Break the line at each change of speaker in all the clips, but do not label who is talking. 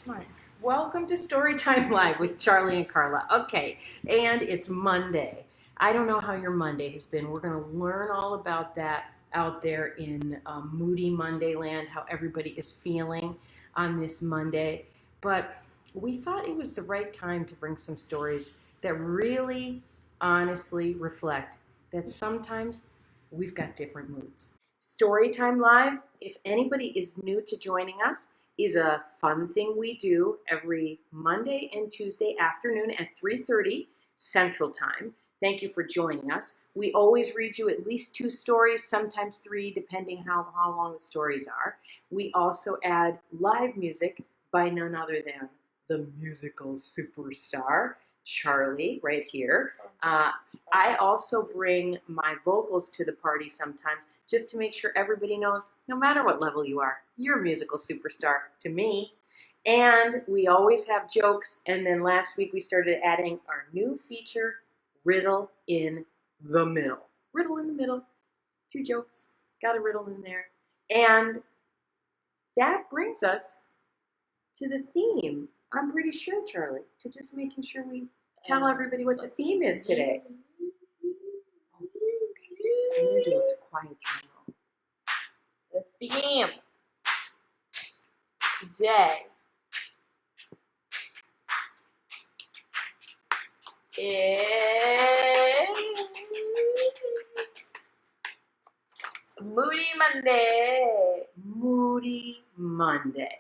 Right. Welcome to Storytime Live with Charley and Carla. Okay, and it's Monday. I don't know how your Monday has been. We're going to learn all about that out there in Moody Monday land, how everybody is feeling on this Monday. But we thought it was the right time to bring some stories that really honestly reflect that sometimes we've got different moods. Storytime Live, if anybody is new to joining us, is a fun thing we do every Monday and Tuesday afternoon at 3:30 Central Time. Thank you for joining us. We always read you at least 2 stories, sometimes 3, depending how long the stories are. We also add live music by none other than the musical superstar, Charley, right here. I also bring my vocals to the party sometimes just to make sure everybody knows no matter what level you are, you're a musical superstar to me. And we always have jokes. And then last week we started adding our new feature, Riddle in the Middle. Riddle in the middle, 2 jokes, got a riddle in there. And that brings us to the theme. I'm pretty sure, Charley, to just making sure we tell everybody what the theme is today. I'm going to do a quiet drum.
The theme today is Moody Monday.
Moody Monday.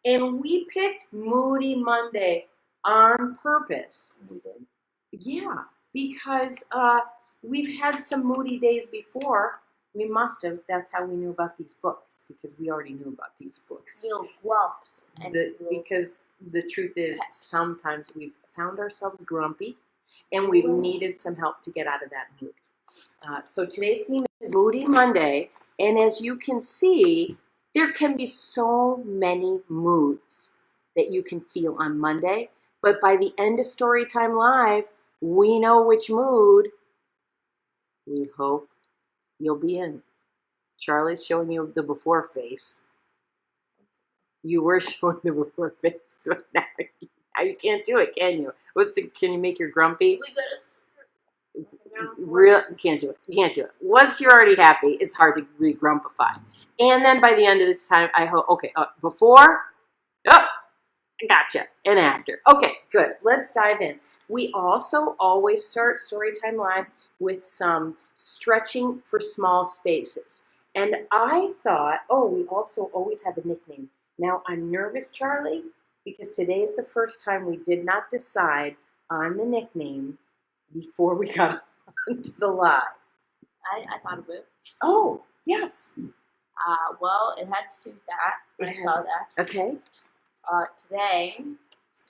And we picked Moody Monday on purpose.
We did.
Yeah, because we've had some moody days before. We must have. That's how we knew about these books, because we already knew about these books.
Little grumps. And
Because the truth is, sometimes we've found ourselves grumpy, and we've needed some help to get out of that mood. So today's theme is Moody Monday, and as you can see, there can be so many moods that you can feel on Monday, but by the end of Storytime Live, we know which mood we hope you'll be in. Charley's showing you the before face. You were showing the before face, so now you can't do it, can you? Can you make your grumpy? You can't do it. You can't do it. Once you're already happy, it's hard to re-grumpify. And then by the end of this time, I hope, okay, before, gotcha, and after. Okay, good. Let's dive in. We also always start Storytime Live with some stretching for small spaces. And I thought, we also always have a nickname. Now, I'm nervous, Charley, because today is the first time we did not decide on the nickname before we got onto the live.
I thought of it.
Oh, yes.
Well, it had to suit that. I saw that.
Okay.
Today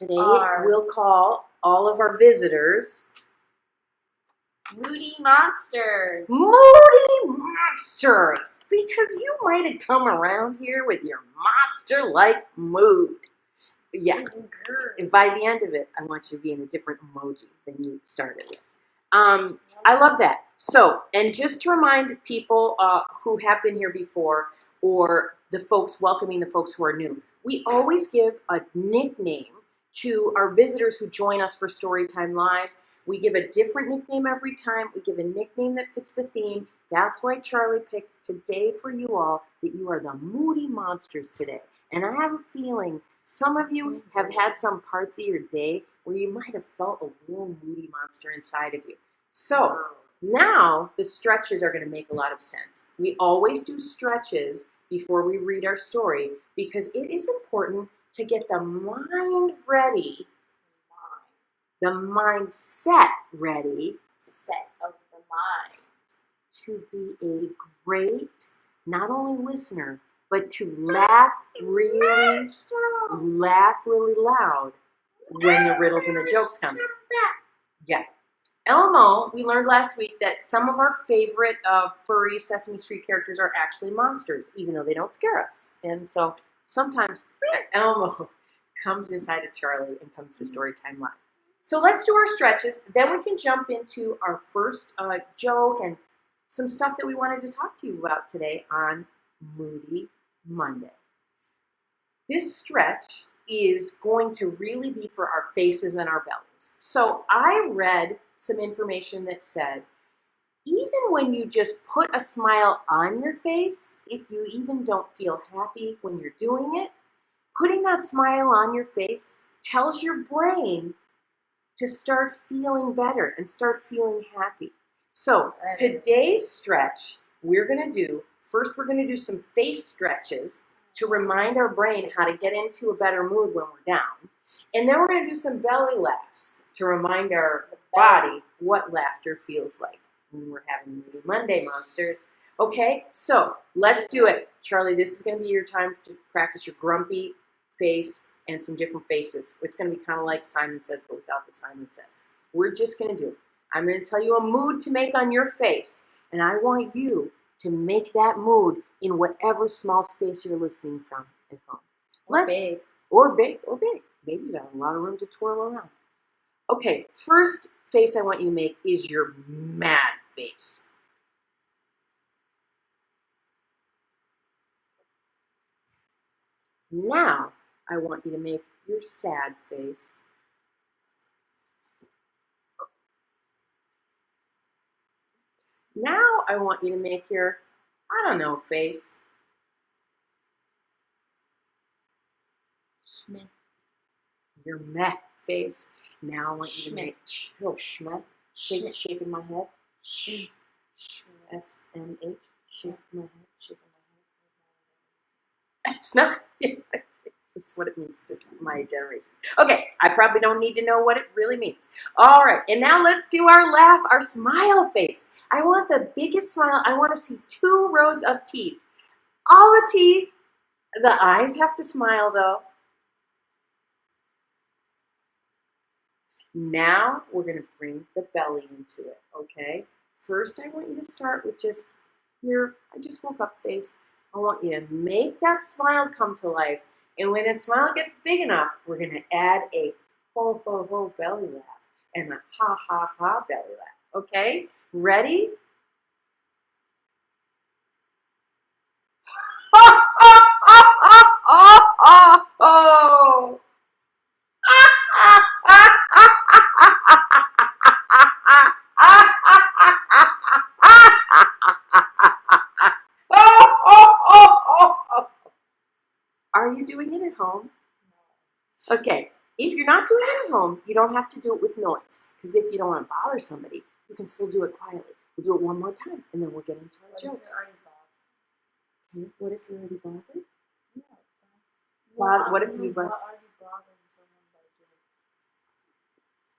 we'll call all of our visitors
Moody Monsters.
Moody Monsters, because you might have come around here with your monster-like mood. Yeah. And by the end of it, I want you to be in a different emoji than you started with. I love that. So, and just to remind people who have been here before, or the folks welcoming the folks who are new, we always give a nickname to our visitors who join us for Storytime Live. We give a different nickname every time. We give a nickname that fits the theme. That's why Charley picked today for you all that you are the Moody Monsters today. And I have a feeling some of you have had some parts of your day where you might have felt a little moody monster inside of you. So now the stretches are going to make a lot of sense. We always do stretches before we read our story because it is important to get the mind ready, the mindset ready,
Set of the mind.
to be a great, not only listener, but to laugh really loud when the riddles and the jokes come. Yeah. Elmo, we learned last week that some of our favorite furry Sesame Street characters are actually monsters, even though they don't scare us. And so sometimes Elmo comes inside of Charley and comes to Storytime Live. So let's do our stretches. Then we can jump into our first joke and some stuff that we wanted to talk to you about today on Moody Monday. This stretch is going to really be for our faces and our bellies. So I read some information that said, even when you just put a smile on your face, if you even don't feel happy when you're doing it, putting that smile on your face tells your brain to start feeling better and start feeling happy. So today's stretch, we're going to do, first we're going to do some face stretches to remind our brain how to get into a better mood when we're down. And then we're going to do some belly laughs to remind our body what laughter feels like when we're having Moody Monday, monsters. Okay, so let's do it. Charlie, this is going to be your time to practice your grumpy face and some different faces. It's going to be kind of like Simon Says, but without the Simon Says. We're just going to do it. I'm going to tell you a mood to make on your face, and I want you to make that mood in whatever small space you're listening from at home. Or big. Maybe you got a lot of room to twirl around. Okay, first face I want you to make is your mad face. Now, I want you to make your sad face. Now, I want you to make your, I don't know, face.
Schmeh.
Your meh face. Now, I want you to make little schmeh. Shaking my head.
Schmeh.
S-M-H. Shake my head. Shaking my head. It's not. It's what it means to my generation. Okay, I probably don't need to know what it really means. All right, and now let's do our laugh, our smile face. I want the biggest smile. I want to see 2 rows of teeth. All the teeth. The eyes have to smile, though. Now we're going to bring the belly into it, okay? First, I want you to start with just your, I just woke up face. I want you to make that smile come to life. And when that smile gets big enough, we're going to add a ho, ho, ho belly laugh and a ha, ha, ha belly laugh. Okay? Ready? Ha, ha, ha, ha, ha, ha, ha. Are you doing it at home? Okay, if you're not doing it at home, you don't have to do it with noise. Because if you don't want to bother somebody, you can still do it quietly. We'll do it one more time, and then we'll get into our jokes. Okay, what if you're already bothered? What if you bothered?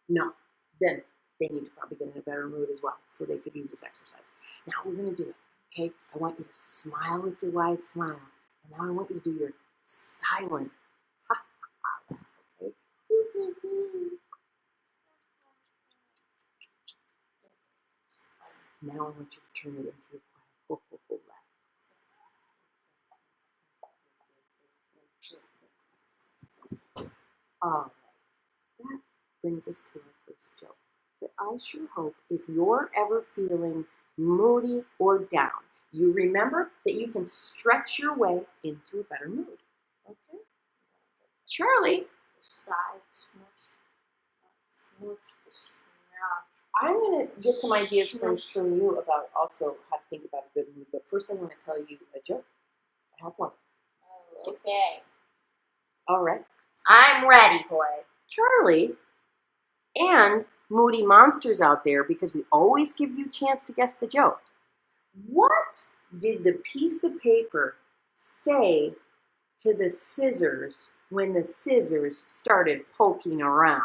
No, then they need to probably get in a better mood as well, so they could use this exercise. Now we're going to do it, okay? I want you to smile with your wide smile. And now I want you to do your silent ha ha ha, okay? Now I want you to turn it into a quiet ho ho ho laugh. All right, that brings us to our first joke. But I sure hope if you're ever feeling moody or down, you remember that you can stretch your way into a better mood. Okay? Charlie, I'm going to get some ideas from you about also how to think about a good mood. But first I want to tell you a joke. I have one.
Okay.
All right.
I'm ready for it.
Charlie and Moody monsters out there, because we always give you a chance to guess the joke. What did the piece of paper say to the scissors when the scissors started poking around?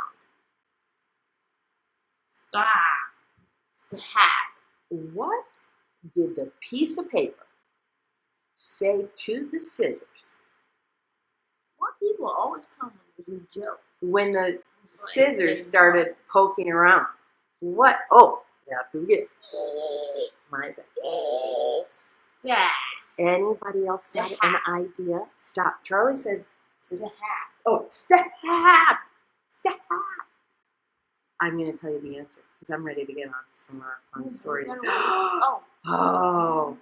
Stop.
What did the piece of paper say to the scissors?
More people always come with a joke.
When the scissors started poking around. What? Oh, that's what we get. Mine said.
Stop.
Anybody else got an idea? Stop. Charlie said.
Stop.
Oh, stop. Stop. I'm going to tell you the answer because I'm ready to get on to some of our fun stories. Oh.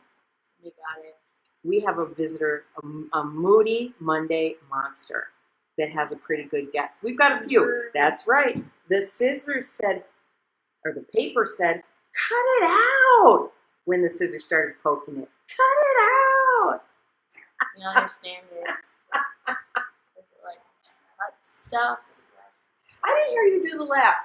We got it.
We have a visitor, a Moody Monday monster. that has a pretty good guess? We've got a few. That's right. The scissors said, or the paper said, cut it out. When the scissors started poking it, cut it out.
You understand it? Is it like cut stuff?
I didn't hear you do the laugh.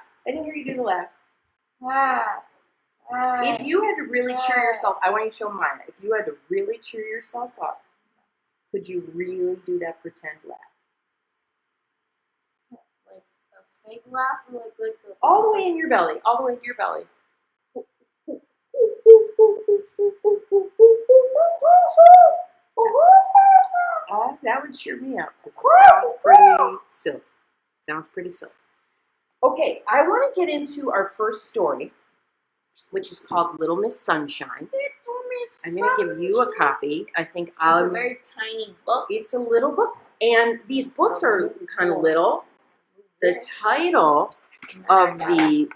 If you had to really cheer yourself, I want you to show mine. If you had to really cheer yourself up, could you really do that pretend laugh?
Like a fake laugh, or like the
All the way in your belly. All the way to your belly. That would cheer me up because it sounds pretty silly. Okay, I want to get into our first story, which is called Little Miss Sunshine. I'm going to give you a copy. I think
It's a very tiny book.
It's a little book, and these books are kind of little. The title of the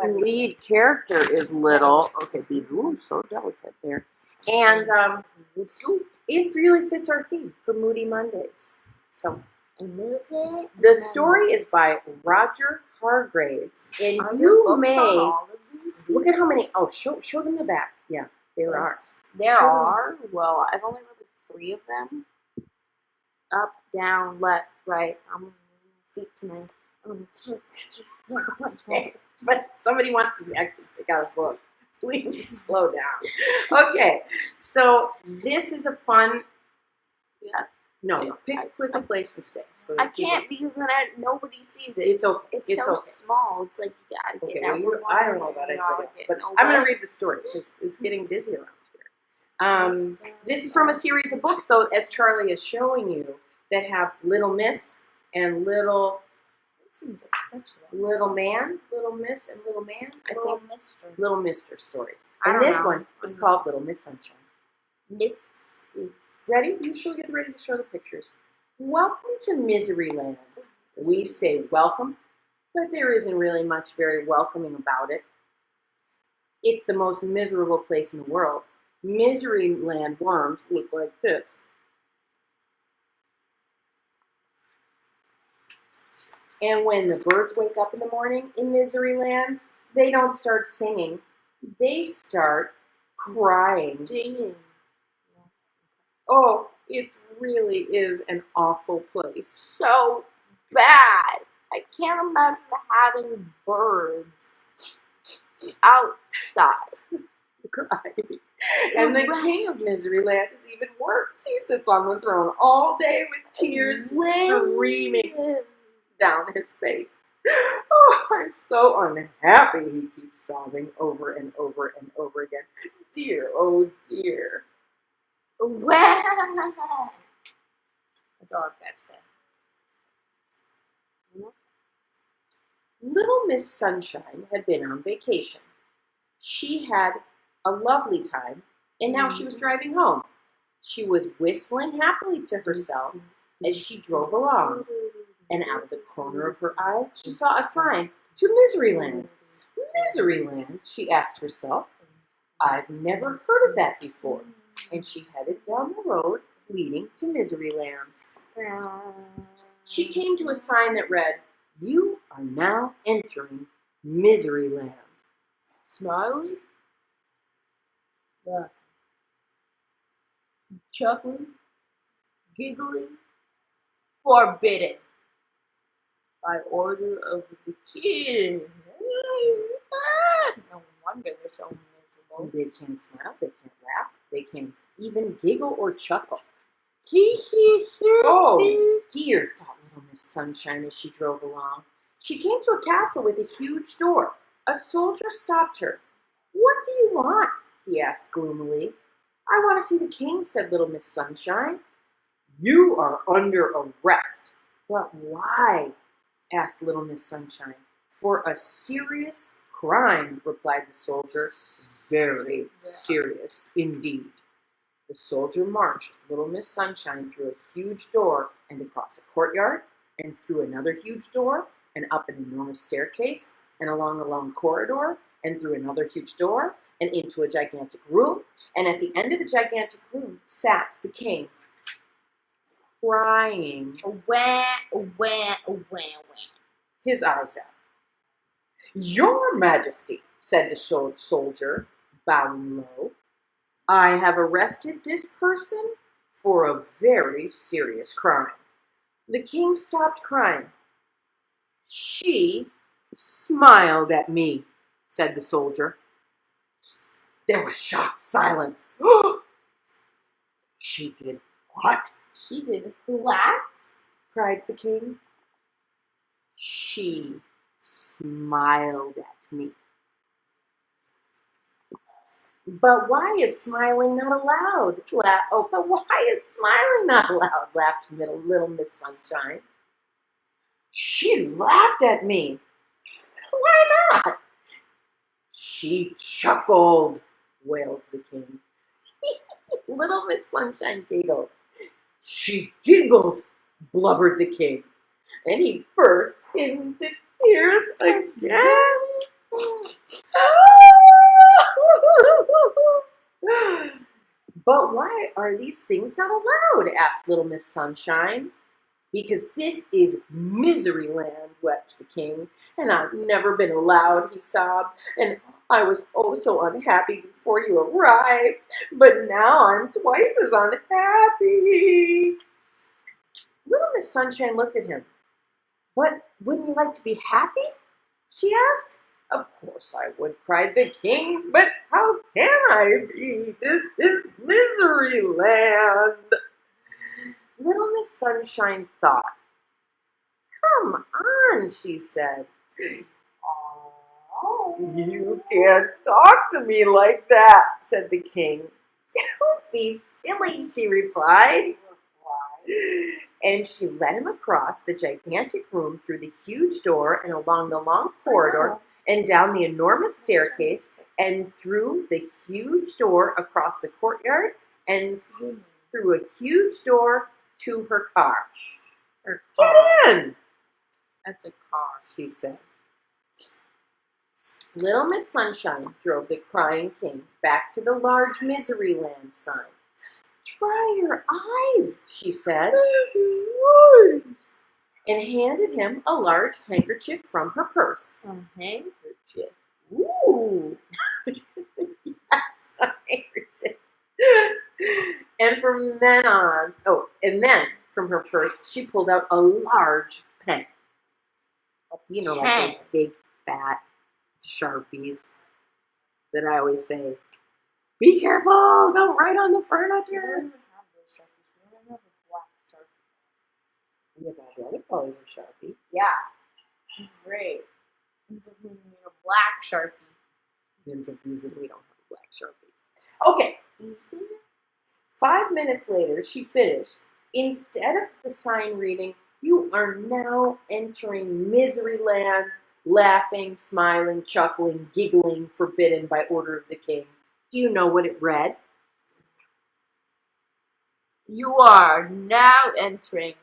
lead character is little. Okay, ooh, so delicate there. And it really fits our theme for Moody Mondays. So the story is by Roger Hargraves, and you may look at how many. Oh, show them the back. Yeah, there are.
There are. Well, I've only read 3 of them. Up, down, left, right. I'm feet tonight.
But if somebody wants to actually pick out a book, please slow down. Okay, so this is a fun.
Yeah.
No, pick a place to sit. So
I can't because then nobody sees it.
It's okay.
It's so small. It's like you gotta get
I don't know about anybody else, but I'm going to read the story because it's getting busy around here. This is from a series of books, though, as Charlie is showing you, that have Little Miss and Little Man, Little Miss and Little Man. Little Mister stories. And this one is called Little Miss Sunshine.
Miss is
ready. You should get ready to show the pictures. Welcome to Miseryland. We say welcome, but there isn't really much very welcoming about it. It's the most miserable place in the world. Miseryland worms look like this. And when the birds wake up in the morning in Miseryland, they don't start singing. They start crying.
Singing.
Oh, it really is an awful place.
So bad. I can't imagine having birds outside.
Right. And the king of Miseryland is even worse. He sits on the throne all day with tears streaming down his face. Oh, I'm so unhappy, he keeps sobbing over and over and over again. Dear, oh dear.
That's all I've got to say.
Little Miss Sunshine had been on vacation. She had a lovely time, and now she was driving home. She was whistling happily to herself as she drove along, and out of the corner of her eye, she saw a sign to Miseryland. Miseryland, she asked herself. I've never heard of that before. And she headed down the road leading to Miseryland. She came to a sign that read, You are now entering Miseryland.
Smiling? Yeah. Chuckling? Giggling? Forbidden. By order of the king. No wonder they're so miserable.
They can't smile, they can't laugh, they can't even giggle or chuckle. Oh, dear, thought Little Miss Sunshine as she drove along. She came to a castle with a huge door. A soldier stopped her. What do you want? He asked gloomily. I want to see the king, said Little Miss Sunshine. You are under arrest. But why? Asked Little Miss Sunshine. For a serious crime, replied the soldier. Very serious indeed. The soldier marched Little Miss Sunshine through a huge door and across a courtyard and through another huge door and up an enormous staircase and along a long corridor and through another huge door and into a gigantic room. And at the end of the gigantic room sat the king. crying
Wah, wah, wah, wah.
his eyes out. "Your Majesty," said the soldier, bowing low, "I have arrested this person for a very serious crime." The king stopped crying. "She smiled at me," said the soldier. There was shocked silence. "She did what?"
She did what?
cried the king. "She smiled at me." "But why is smiling not allowed?" But why is smiling not allowed? Laughed little Miss Sunshine. "She laughed at me." "Why not?" "She chuckled," wailed the king. Little Miss Sunshine giggled. "She giggled," blubbered the king, and he burst into tears again. "But why are these things not allowed?" asked Little Miss Sunshine. "Because this is misery land," wept the king, "and I've never been allowed," he sobbed, "and I was oh so unhappy before you arrived, but now I'm twice as unhappy." Little Miss Sunshine looked at him. "But wouldn't you like to be happy?" she asked. "Of course I would," cried the king, "but how can I be? This is misery land." Little Miss Sunshine thought. "Come on," she said. "Oh, you can't talk to me like that," said the king. "Don't be silly," she replied. And she led him across the gigantic room, through the huge door, and along the long corridor, and down the enormous staircase, and through the huge door across the courtyard, and through a huge door to her car. "Get in!"
That's a car.
she said. Little Miss Sunshine drove the crying king back to the large Misery Land sign. "Dry your eyes," she said, and handed him a large handkerchief from her purse.
A handkerchief.
Ooh! Yes, a handkerchief. And then from her purse, she pulled out a large pen. You know, like those big, fat Sharpies that I always say, "Be careful, don't write on the furniture." Yeah, the other colors of Sharpie.
Yeah. Great. There's a black Sharpie.
There's a reason we don't have a black Sharpie. Okay. 5 minutes later, she finished. Instead of the sign reading, "You are now entering Misery Land, laughing, smiling, chuckling, giggling, forbidden by order of the king." Do you know what it read?
You are now entering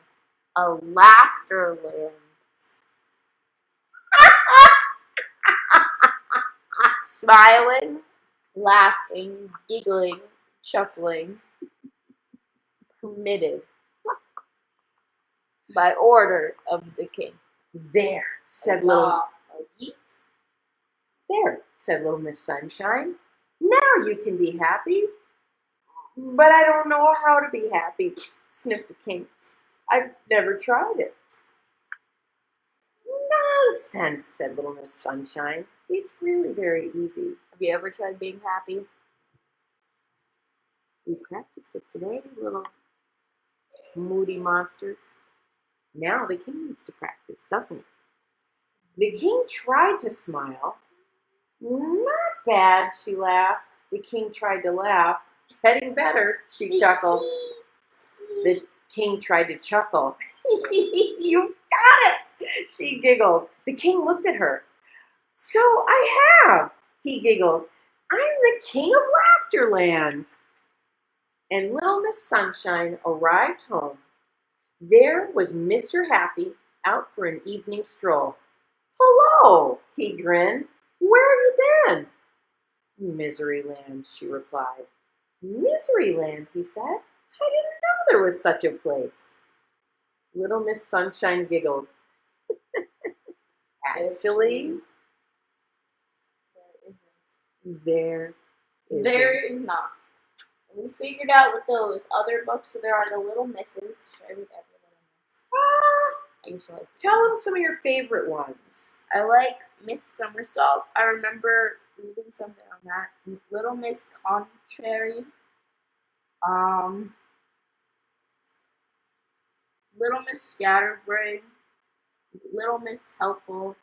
a laughter land. Smiling, laughing, giggling, chuckling, permitted by order of the king.
There, said little Miss Sunshine. "Now you can be happy." "But I don't know how to be happy," sniffed the king. "I've never tried it." "Nonsense," said little Miss Sunshine. "It's really very easy.
Have you ever tried being happy?
We practiced it today, little moody monsters. Now the king needs to practice, doesn't he?" The king tried to smile. "Not bad," she laughed. The king tried to laugh. "Getting better," she chuckled. The king tried to chuckle. "You got it," she giggled. The king looked at her. "So I have," he giggled. "I'm the king of Laughterland." And little Miss Sunshine arrived home. There was Mr. Happy out for an evening stroll. "Hello," he grinned. "Where have you been?" "Misery Land," she replied. "Misery Land," he said. "I didn't know there was such a place." Little Miss Sunshine giggled. Actually, there isn't.
There is not. We figured out with those other books, so there are the Little Misses. Should I read every Little Miss? I used to like.
Tell them some of your favorite ones.
I like Miss Somersault. I remember reading something on that. Little Miss Contrary. Little Miss Scatterbrain. Little Miss Helpful.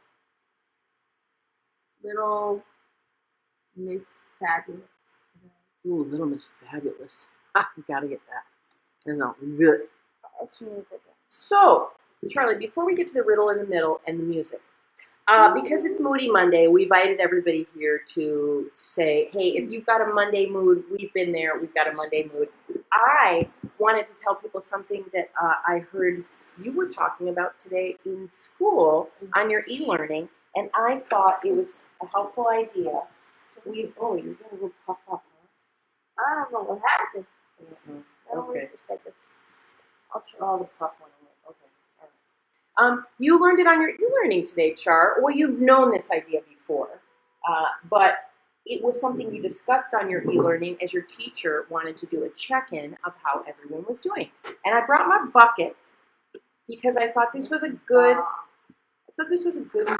Little Miss Fabulous.
Ooh, Little Miss Fabulous. You gotta get that. That sounds good.
That's really good.
So, Charlie, before we get to the riddle in the middle and the music, because it's Moody Monday, we invited everybody here to say, hey, if you've got a Monday mood, we've been there, we've got a Monday mood. I wanted to tell people something that I heard you were talking about today in school on your e-learning, and I thought it was a helpful idea. You're going to go pop up, huh?
I don't know what happened.
Okay.
Just like this.
I'll try all the puff one away. Okay. All right. You learned it on your e-learning today, Char. Well, you've known this idea before, but it was something you discussed on your e-learning as your teacher wanted to do a check-in of how everyone was doing. And I brought my bucket because I thought this was a good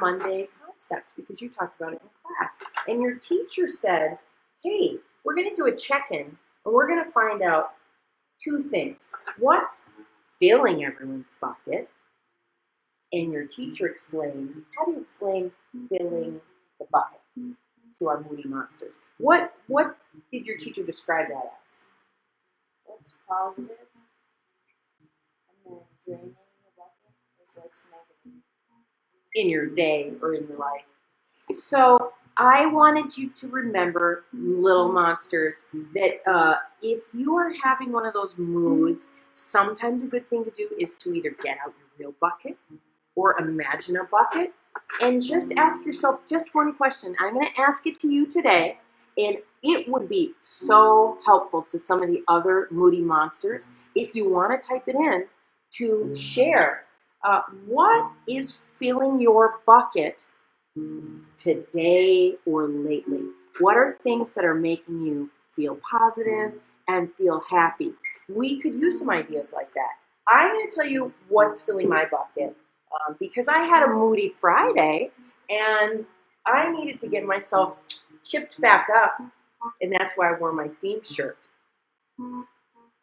Monday concept because you talked about it in class. And your teacher said, hey, we're going to do a check-in and we're going to find out two things. What's filling everyone's bucket? And your teacher explained, how do you explain filling the bucket to our Moody monsters? What did your teacher describe that as?
What's positive? And then draining the bucket is what's negative.
In your day or in your life. So I wanted you to remember, little monsters, that if you are having one of those moods, sometimes a good thing to do is to either get out your real bucket or imagine a bucket and just ask yourself just one question. I'm going to ask it to you today, and it would be so helpful to some of the other Moody monsters if you want to type it in to share. What is filling your bucket today or lately? What are things that are making you feel positive and feel happy? We could use some ideas like that. I'm going to tell you what's filling my bucket because I had a Moody Friday and I needed to get myself chipped back up, and that's why I wore my theme shirt.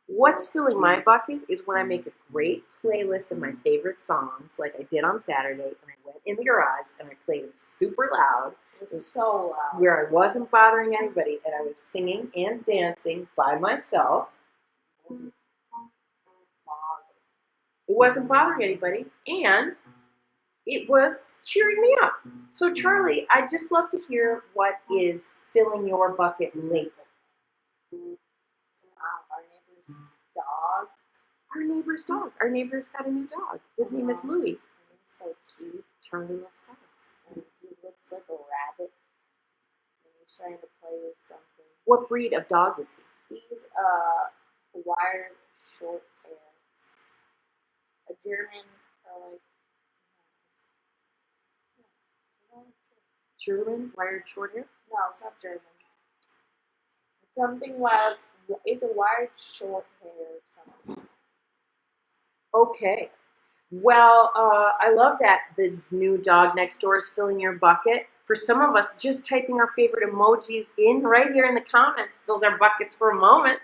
What's filling my bucket is when I make a great playlist of my favorite songs, like I did on Saturday, and I went in the garage and I played them super loud.
It was so loud.
Where I wasn't bothering anybody, and I was singing and dancing by myself. It wasn't bothering anybody, and it was cheering me up. So, Charlie, I'd just love to hear what is filling your bucket lately.
Our neighbor's dog.
Our neighbor's dog. Our neighbor's got a new dog. His name is Louie.
He's so cute.
Charlie loves dogs.
And he looks like a rabbit. And he's trying to play with something.
What breed of dog is he?
He's a wired short hair. A German, or like.
German wired short hair?
No, it's not German. It's something wild. It's a wired short hair or something.
Okay. Well, I love that the new dog next door is filling your bucket. For some of us, just typing our favorite emojis in right here in the comments fills our buckets for a moment.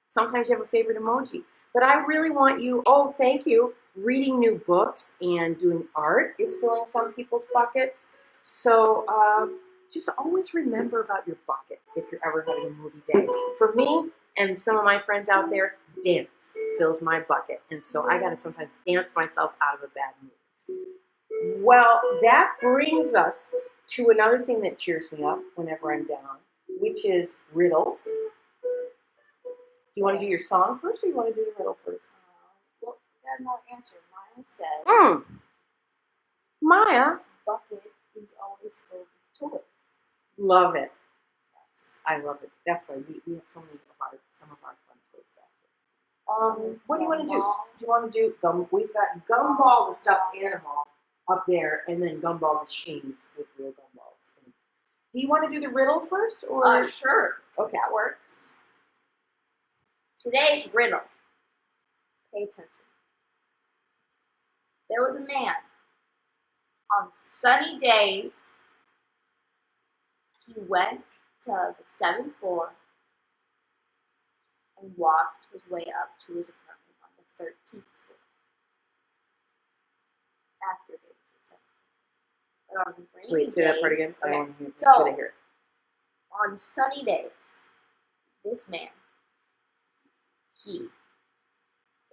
Sometimes you have a favorite emoji. But I really want you, thank you, reading new books and doing art is filling some people's buckets. So just always remember about your bucket if you're ever having a moody day. For me and some of my friends out there, dance fills my bucket. And so I got to sometimes dance myself out of a bad mood. Well, that brings us to another thing that cheers me up whenever I'm down, which is riddles. Do you want to do your song first, or you want to do the riddle first?
Well, I got no answer. Maya said,
Maya,
bucket is always filled with toys.
Love it.
Yes.
I love it. That's why we have some of our fun toys back What do you want to do? Do you want to do gum? We've got Gumball, the stuffed animal, up there, and then Gumball machines with real gumballs. Do you want to do the riddle first, or
Sure.
okay,
That works. Today's riddle. Pay attention. There was a man. On sunny days, he went to the 7th floor and walked his way up to his apartment on the 13th floor. After getting to the 7th floor. But on rainy
wait,
days,
say that part again. I
okay.
want to hear.
So,
should I hear it?
On sunny days, this man, he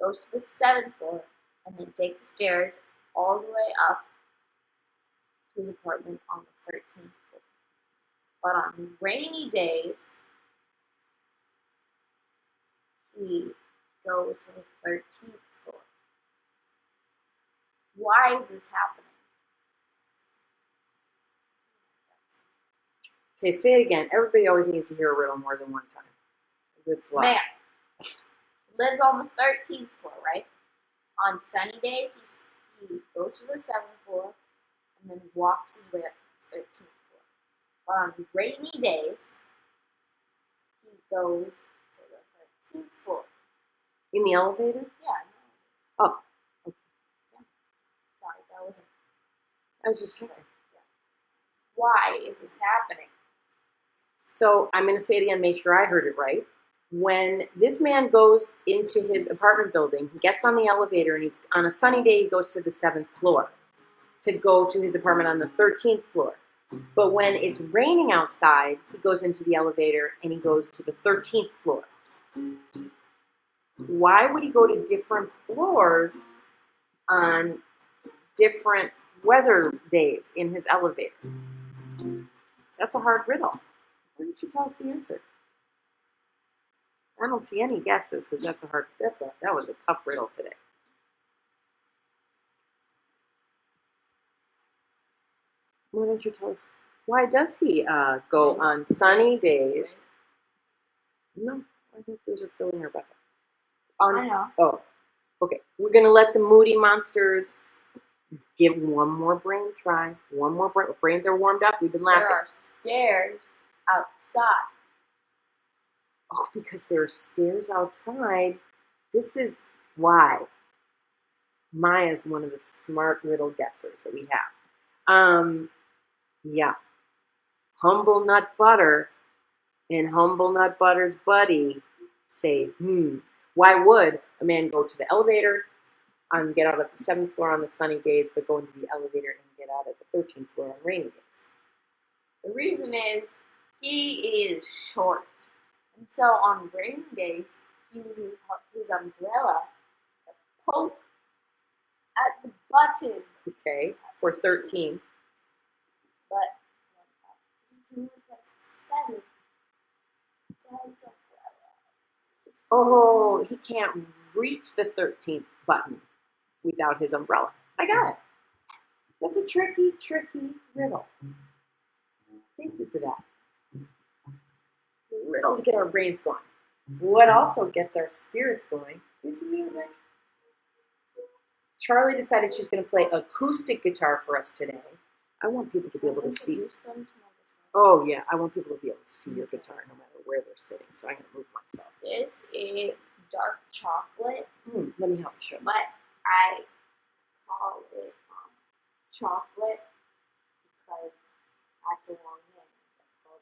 goes to the 7th floor and then takes the stairs all the way up to his apartment on the 13th floor. But on rainy days, he goes to the 13th floor. Why is this happening?
Okay, say it again. Everybody always needs to hear a riddle more than one time. It's loud.
Man lives on the 13th floor, right? On sunny days, he goes to the 7th floor and then walks his way up to the 13th floor. But on rainy days, he goes to the 13th floor.
In the elevator?
Yeah.
Oh. Okay.
Yeah. Sorry, that wasn't.
I was just checking.
Yeah. Why is this happening?
So I'm going to say it again, make sure I heard it right. When this man goes into his apartment building, he gets on the elevator, and on a sunny day, he goes to the 7th floor to go to his apartment on the 13th floor. But when it's raining outside, he goes into the elevator and he goes to the 13th floor. Why would he go to different floors on different weather days in his elevator? That's a hard riddle. Why didn't you tell us the answer? I don't see any guesses because that was a tough riddle today. Why don't you tell us? Why does he go on sunny days? No, I think those are filling her bucket.
I know.
Oh, okay. We're gonna let the Moody monsters give one more brain try. One more brain. Brains are warmed up. We've been laughing.
There are stairs outside.
Oh, because there are stairs outside. This is why Maya's one of the smart riddle guessers that we have. Yeah. Humble Nut Butter and Humble Nut Butter's buddy say, why would a man go to the elevator and get out at the 7th floor on the sunny days, but go into the elevator and get out at the 13th floor on rainy days?
The reason is he is short. And so on rainy days, he uses his umbrella to poke at the button.
Okay, for 13.
But he can only press the 7th.
Oh, he can't reach the 13th button without his umbrella. I got it. That's a tricky, tricky riddle. Thank you for that. Riddles get our brains going. What also gets our spirits going is music. Charley decided she's going to play acoustic guitar for us today. I want people to be able to see. Oh, yeah. I want people to be able to see your guitar no matter where they're sitting. So I'm going to move myself.
This is dark chocolate.
Let me help you show you.
But I call it chocolate because that's a long name. It's called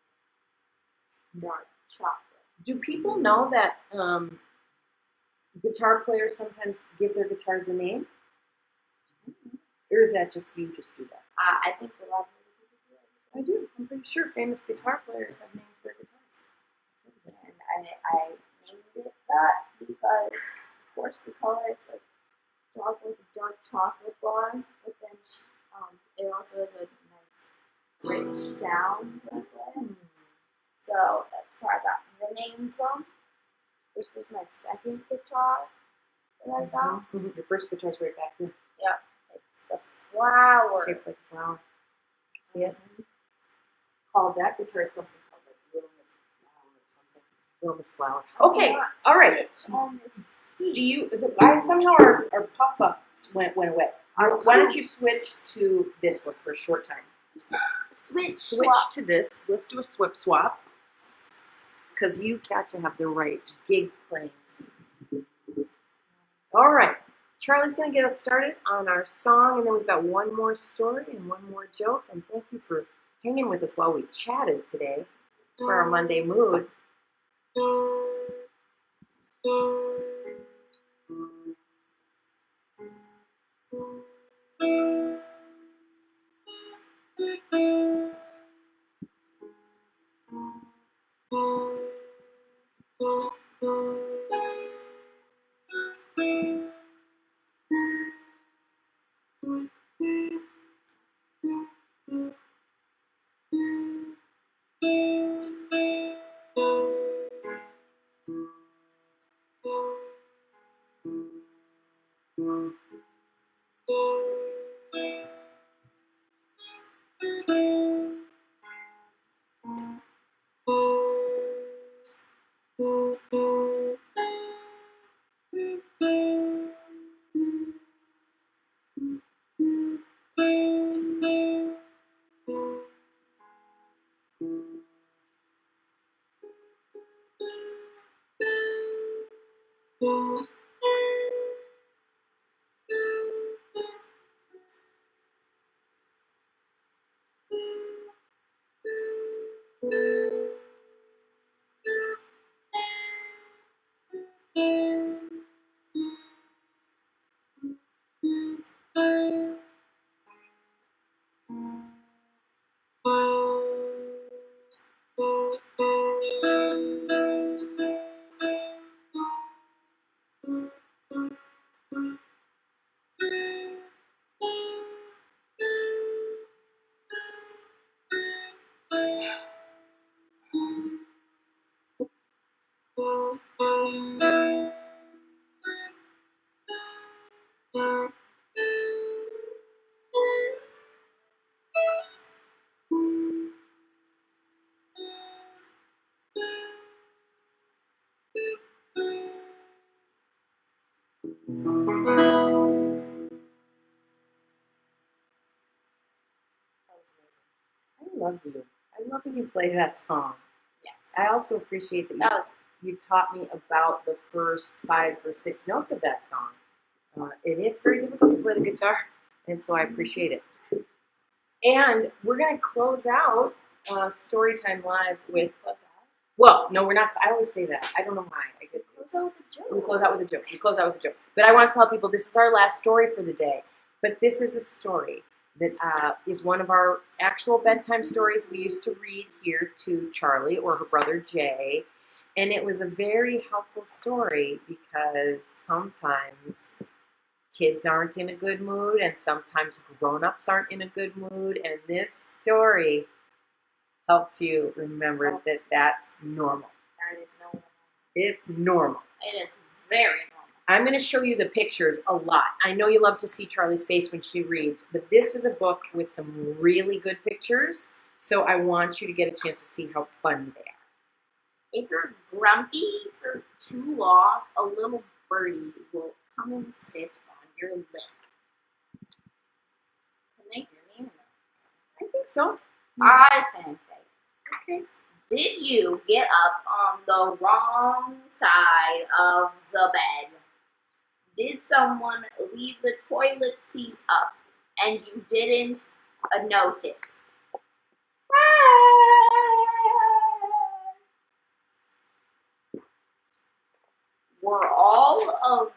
dark chocolate.
Do people know that guitar players sometimes give their guitars a name? Or is that just you just do that?
I think a lot of people do it.
I do. I'm pretty sure famous guitar players have named their guitars.
And I named it that because, of course, the color is like dark chocolate bar, but then it also has a nice rich sound that way. So that's where I got the name from. This was my second guitar that I got.
Your first guitar's right back here.
Yeah, it's the flower.
Shaped like a flower. See it? Called that guitar something called like Little Miss Flower or something. Little Miss Flower. Okay, all right.
On the seat.
Do you? Somehow our puff-ups went away. Why don't you switch to this book for a short time? Switch to this. Let's do a swap. Because you've got to have the right gig playing scene. All right. Charlie's going to get us started on our song, and then we've got one more story and one more joke. And thank you for hanging with us while we chatted today for our Monday mood. I love you. I love that you play that song.
Yes.
I also appreciate that you taught me about the first 5 or 6 notes of that song. And it's very difficult to play the guitar, and so I appreciate it. And we're going to close out Storytime Live with... Well, no, we're not. I always say that. I don't know why.
Close out with a joke.
We close out with a joke. But I want to tell people this is our last story for the day. But this is a story that is one of our actual bedtime stories we used to read here to Charley or her brother Jay. And it was a very helpful story because sometimes kids aren't in a good mood and sometimes grown-ups aren't in a good mood. And this story helps you remember that that's normal.
That is normal.
It's normal.
It is very normal.
I'm going to show you the pictures a lot. I know you love to see Charley's face when she reads, but this is a book with some really good pictures, so I want you to get a chance to see how fun they are.
If you're grumpy for too long, a little birdie will come and sit on your lip. Can they hear me?
I think so.
I think they.
Okay.
Did you get up on the wrong side of the bed? Did someone leave the toilet seat up and you didn't notice? Were all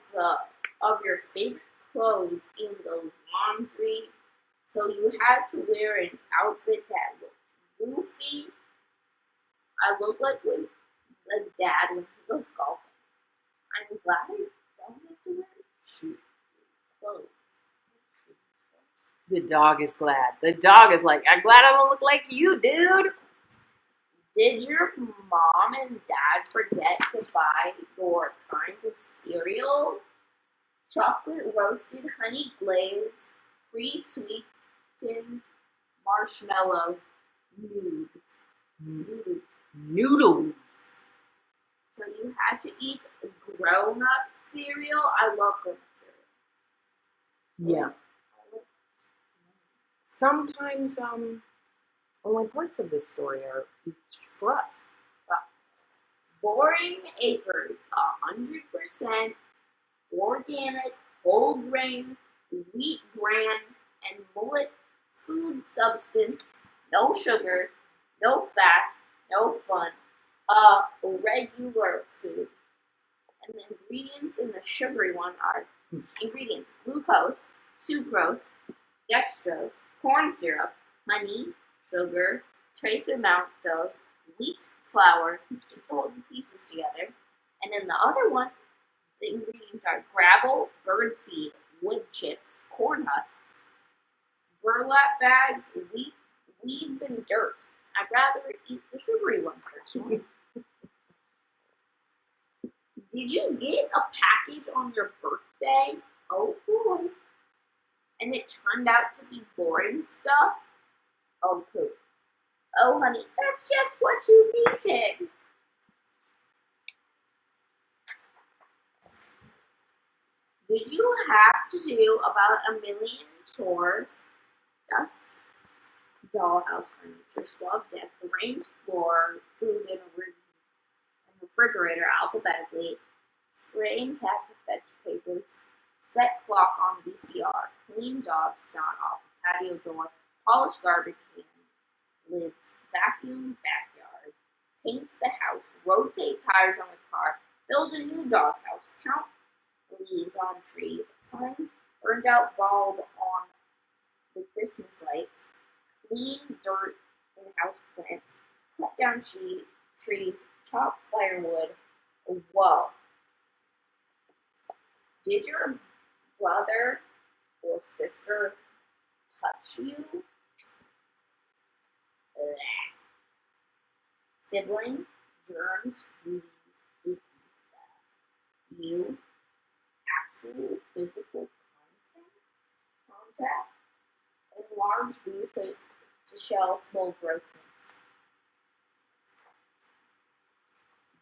of your favorite clothes in the laundry, so you had to wear an outfit that looked goofy? I look like Dad when he goes golfing. I'm glad I don't have to wear shoes clothes.
The dog is glad. The dog is like, I'm glad I don't look like you, dude.
Did your mom and dad forget to buy your kind of cereal? Chocolate roasted honey glazed, pre-sweetened marshmallow noodles.
Noodles.
So you had to eat grown-up cereal. I love grown-up cereal.
Yeah. Sometimes only parts of this story are for us.
Boring Acres, 100% organic, whole grain, wheat bran, and mullet food substance, no sugar, no fat, no fun, regular food. And the ingredients in the sugary one are ingredients: glucose, sucrose, dextrose, corn syrup, honey, sugar, trace amounts of wheat flour, just to hold the pieces together. And then the other one, the ingredients are gravel, birdseed, wood chips, corn husks, burlap bags, weeds, and dirt. I'd rather eat the sugary one personally. Did you get a package on your birthday? Oh boy. And it turned out to be boring stuff? Oh poop. Oh honey, that's just what you needed. Did you have to do about 1,000,000 chores? Dust, dollhouse furniture, scrub deck, arrange floor, food in a refrigerator alphabetically, train cat to fetch papers, set clock on VCR, clean dog snot off the patio door, polish garbage can lids, vacuum backyard, paint the house, rotate tires on the car, build a new doghouse, count leaves on tree, find burned out bulb on the Christmas lights, clean dirt in house plants, cut down trees, chop firewood. Whoa. Did your brother or sister touch you? Blech. Sibling, germs, duties, icky stuff. You, actual physical contact, enlarged view to show full grossness.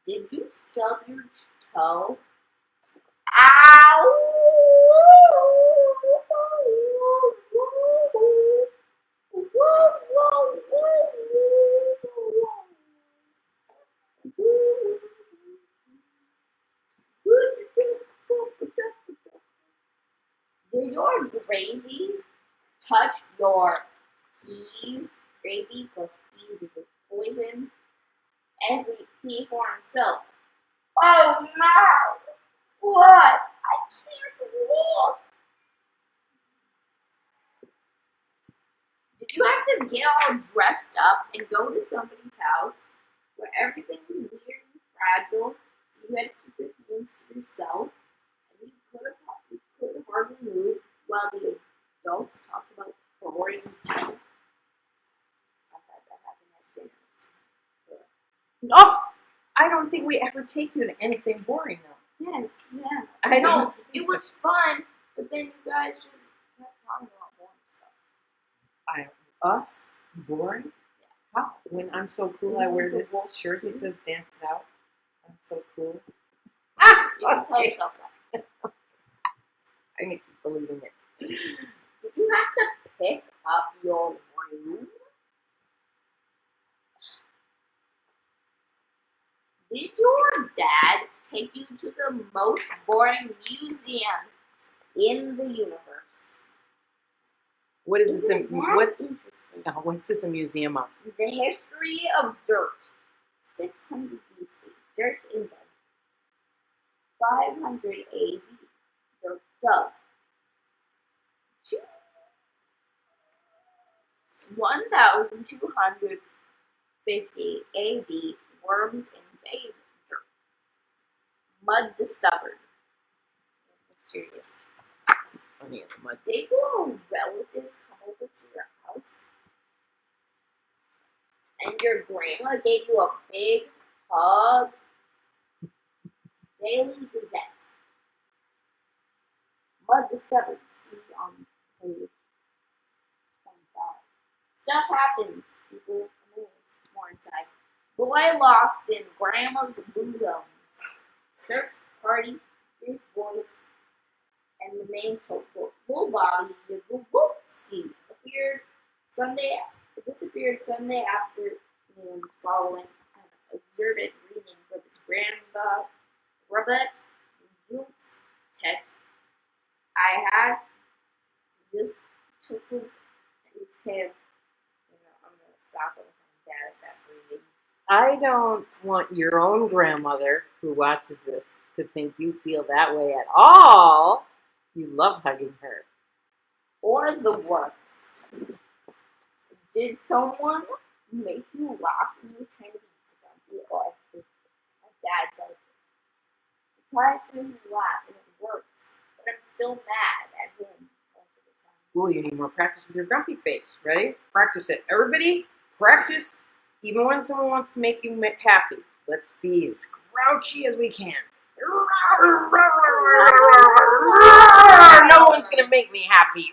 Did you stub your toe? Ow! Did your gravy touch your peas? Gravy plus peas equals poison. Every pea for himself. Oh no! What? I can't walk. Did you have to get all dressed up and go to somebody's house where everything was weird and fragile, so you had to keep your hands to yourself, and you couldn't hardly move while the adults talked about boring junk? I've had that happen at dinners.
Oh, I don't think we ever take you to anything boring though.
Yes, yeah.
I
know
don't
it
think
was fun, but then you guys just kept talking about boring stuff.
Us boring?
Yeah.
How? When I'm so cool, I wear this shirt that says "Dance It Out." I'm so cool.
You can tell yourself that.
I need to keep believing it.
Did you have to pick up your room? Did your dad take you to the most boring museum in the universe?
What is this?
What's interesting?
What's this a museum of?
The history of dirt. 600 BC. Dirt invented. 500 AD. Dirt dug. 1250 AD. Worms invade dirt. Mud discovered. Mysterious.
Funny in the mud.
Did your relatives come over to your house? And your grandma gave you a big hug? Daily Gazette. Mud discovered. See on page 25. Stuff happens. People amazed. More inside. Boy lost in grandma's bosom. search party, his voice, and remains hopeful. Little Bobby, the Gubowski, disappeared Sunday afternoon following an observant reading from his grandpa Robert Goof text. I had just tickled his head. I'm gonna stop it if I'm bad at that reading.
I don't want your own grandmother who watches this to think you feel that way at all. You love hugging her.
Or the worst. Did someone make you laugh when you try to be grumpy? Oh, I hate this. My dad does this. He tries to make me laugh and it works, but I'm still mad at him most of the time.
Ooh, you need more practice with your grumpy face. Ready? Practice it. Everybody, practice. Even when someone wants to make you happy, let's be as grouchy as we can. No one's going to make me happy.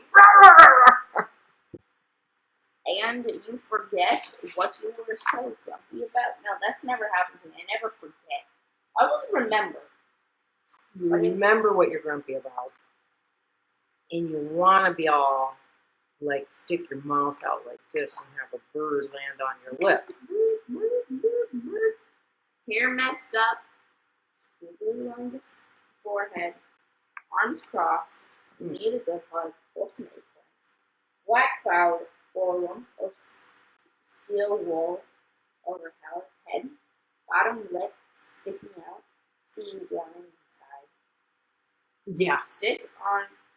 And you forget what you were so grumpy about? No, that's never happened to me. I never forget. I always remember.
You remember what you're grumpy about. And you want to be all, like, stick your mouth out like this and have a bird land on your lip.
Hair messed up. Squiggly on the forehead. Arms crossed. Need a good hug. Also made friends. Black cloud or lump of steel wool over head. Bottom lip sticking out. Seeing warning inside.
Yeah.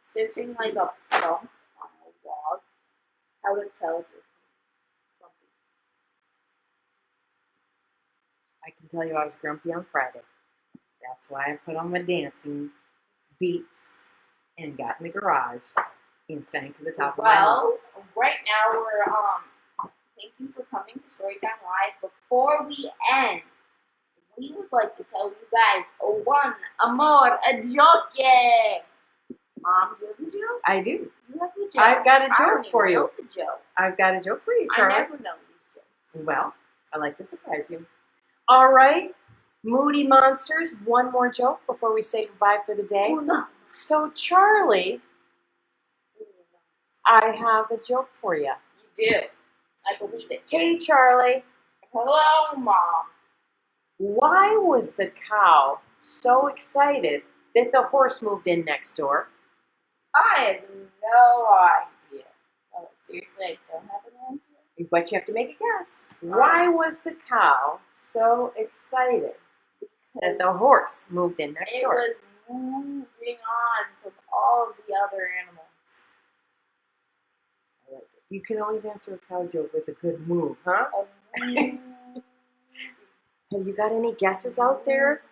Sitting like a plump on a log. How to tell if you're grumpy.
I can tell you I was grumpy on Friday. That's why I put on my dancing beats and got in the garage and sang to the top of my lungs.
Well, right now we're thank you for coming to Storytime Live. Before we end, we would like to tell you guys a joke. Mom, do you have a joke?
I do.
You have a joke.
I've got a
I don't
joke for
even
you.
know the joke.
I've got a joke for you, Charlie.
I never know these jokes.
Well, I like to surprise you. All right, Moody Monsters, one more joke before we say goodbye for the day.
Oh, no.
So, Charlie, I have a joke for you.
You do. I believe it.
Hey, Charlie.
Hello, Mom.
Why was the cow so excited that the horse moved in next door?
I have no idea. Oh, seriously, I don't have an answer?
But you have to make a guess. Why was the cow so excited that the horse moved in next door?
It was moving on from all of the other animals.
I like it. You can always answer a cow joke with a good move, huh? Have you got any guesses out there?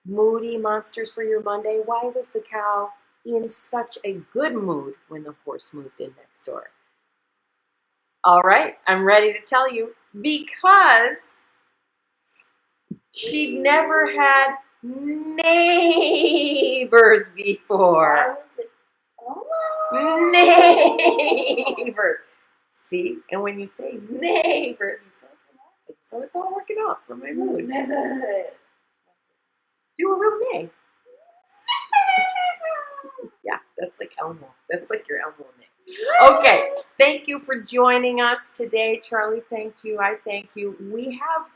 Moody Monsters for your Monday. Why was the cow in such a good mood when the horse moved in next door? All right, I'm ready to tell you. Because she'd never had neighbors before. Neighbors. See, and when you say neighbors, so it's all working out for my mood. Do a real neigh. Yeah, that's like Elmo. That's like your Elmo name. Okay, thank you for joining us today, Charlie. Thank you. I thank you. We have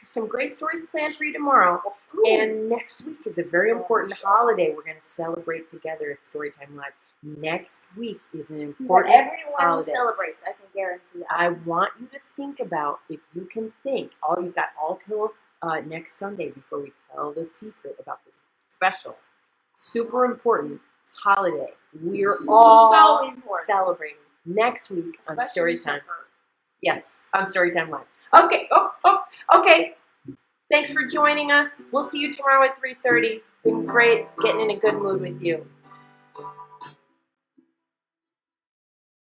some great stories planned for you tomorrow. And next week is a very important holiday. We're going to celebrate together at Storytime Live. Next week is an important
everyone
holiday.
Who celebrates, I can guarantee that.
I want you to think about, if you can think, you've got all till next Sunday before we tell the secret about this special, super important holiday. We're all celebrating next week on Storytime. Yes, on Storytime Live. Okay, okay. Thanks for joining us. We'll see you tomorrow at 3:30. Been great getting in a good mood with you.